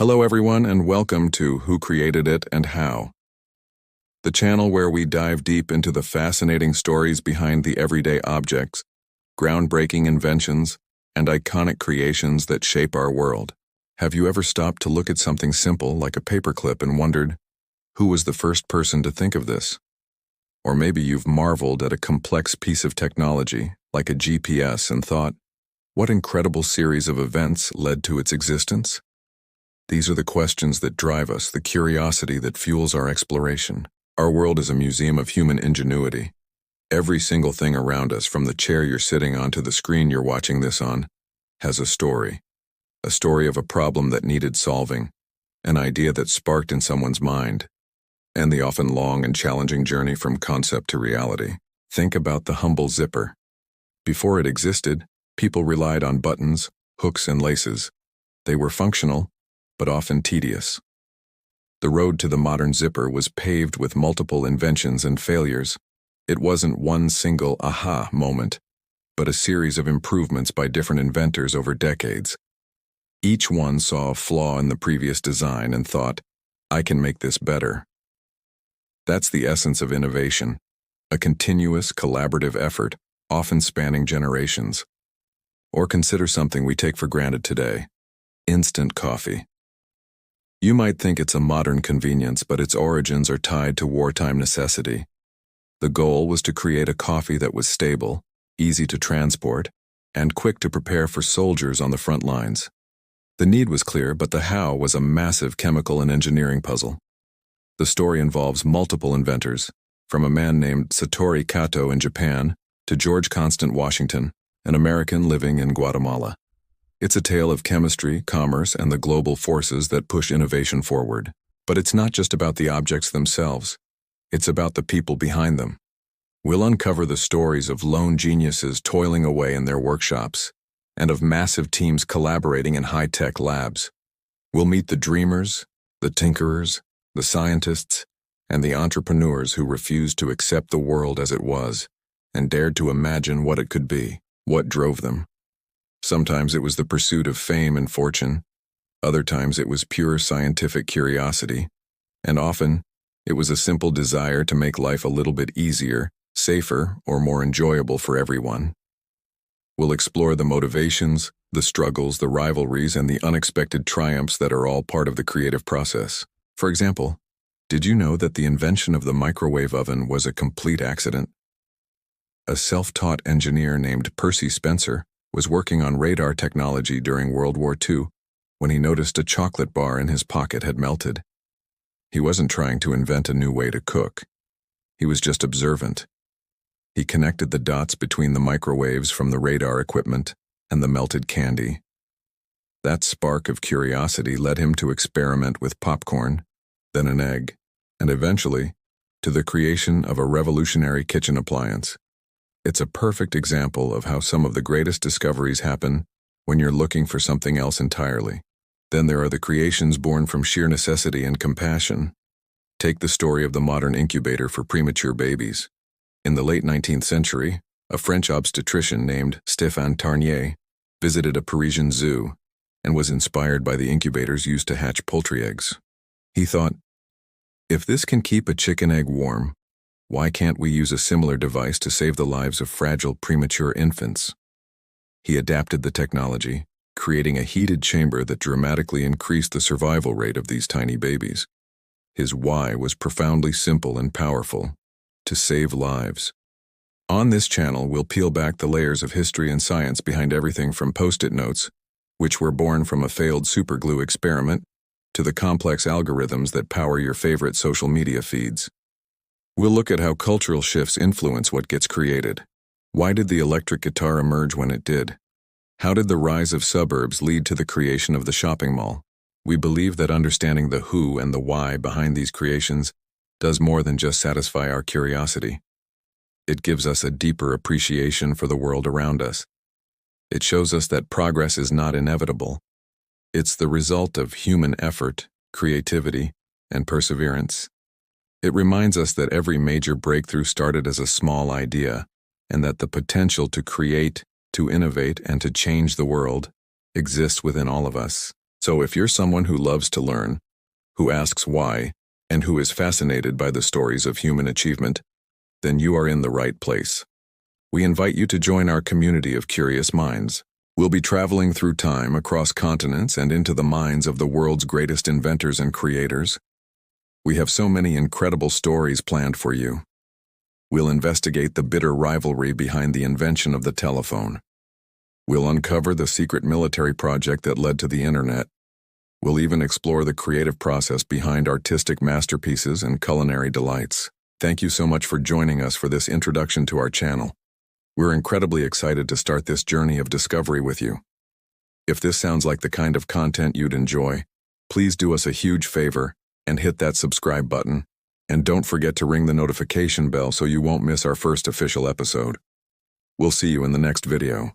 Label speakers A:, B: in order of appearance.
A: Hello everyone and welcome to Who Created It and How, the channel where we dive deep into the fascinating stories behind the everyday objects, groundbreaking inventions, and iconic creations that shape our world. Have you ever stopped to look at something simple like a paperclip and wondered, who was the first person to think of this? Or maybe you've marveled at a complex piece of technology like a GPS and thought, what incredible series of events led to its existence? These are the questions that drive us, the curiosity that fuels our exploration. Our world is a museum of human ingenuity. Every single thing around us, from the chair you're sitting on to the screen you're watching this on, has a story. A story of a problem that needed solving, an idea that sparked in someone's mind, and the often long and challenging journey from concept to reality. Think about the humble zipper. Before it existed, people relied on buttons, hooks, and laces. They were functional, but often tedious. The road to the modern zipper was paved with multiple inventions and failures. It wasn't one single aha moment, but a series of improvements by different inventors over decades. Each one saw a flaw in the previous design and thought, I can make this better. That's the essence of innovation, a continuous, collaborative effort, often spanning generations. Or consider something we take for granted today: instant coffee. You might think it's a modern convenience, but its origins are tied to wartime necessity. The goal was to create a coffee that was stable, easy to transport, and quick to prepare for soldiers on the front lines. The need was clear, but the how was a massive chemical and engineering puzzle. The story involves multiple inventors, from a man named Satoru Kato in Japan to George Constant Washington, an American living in Guatemala. It's a tale of chemistry, commerce, and the global forces that push innovation forward. But it's not just about the objects themselves. It's about the people behind them. We'll uncover the stories of lone geniuses toiling away in their workshops, and of massive teams collaborating in high-tech labs. We'll meet the dreamers, the tinkerers, the scientists, and the entrepreneurs who refused to accept the world as it was, and dared to imagine what it could be. What drove them? Sometimes it was the pursuit of fame and fortune, other times it was pure scientific curiosity, and often it was a simple desire to make life a little bit easier, safer, or more enjoyable for everyone. We'll explore the motivations, the struggles, the rivalries, and the unexpected triumphs that are all part of the creative process. For example, did you know that the invention of the microwave oven was a complete accident? A self-taught engineer named Percy Spencer was working on radar technology during World War II when he noticed a chocolate bar in his pocket had melted. He wasn't trying to invent a new way to cook. He was just observant. He connected the dots between the microwaves from the radar equipment and the melted candy. That spark of curiosity led him to experiment with popcorn, then an egg, and eventually to the creation of a revolutionary kitchen appliance. It's a perfect example of how some of the greatest discoveries happen when you're looking for something else entirely. Then there are the creations born from sheer necessity and compassion. Take the story of the modern incubator for premature babies. In the late 19th century, a French obstetrician named Stéphane Tarnier visited a Parisian zoo and was inspired by the incubators used to hatch poultry eggs. He thought, if this can keep a chicken egg warm, why can't we use a similar device to save the lives of fragile premature infants? He adapted the technology, creating a heated chamber that dramatically increased the survival rate of these tiny babies. His why was profoundly simple and powerful: to save lives. On this channel, we'll peel back the layers of history and science behind everything from Post-it notes, which were born from a failed superglue experiment, to the complex algorithms that power your favorite social media feeds. We'll look at how cultural shifts influence what gets created. Why did the electric guitar emerge when it did? How did the rise of suburbs lead to the creation of the shopping mall? We believe that understanding the who and the why behind these creations does more than just satisfy our curiosity. It gives us a deeper appreciation for the world around us. It shows us that progress is not inevitable. It's the result of human effort, creativity, and perseverance. It reminds us that every major breakthrough started as a small idea, and that the potential to create, to innovate, and to change the world exists within all of us. So if you're someone who loves to learn, who asks why, and who is fascinated by the stories of human achievement, then you are in the right place. We invite you to join our community of curious minds. We'll be traveling through time, across continents, and into the minds of the world's greatest inventors and creators. We have so many incredible stories planned for you. We'll investigate the bitter rivalry behind the invention of the telephone. We'll uncover the secret military project that led to the internet. We'll even explore the creative process behind artistic masterpieces and culinary delights. Thank you so much for joining us for this introduction to our channel. We're incredibly excited to start this journey of discovery with you. If this sounds like the kind of content you'd enjoy, please do us a huge favor and hit that subscribe button. And don't forget to ring the notification bell so you won't miss our first official episode. We'll see you in the next video.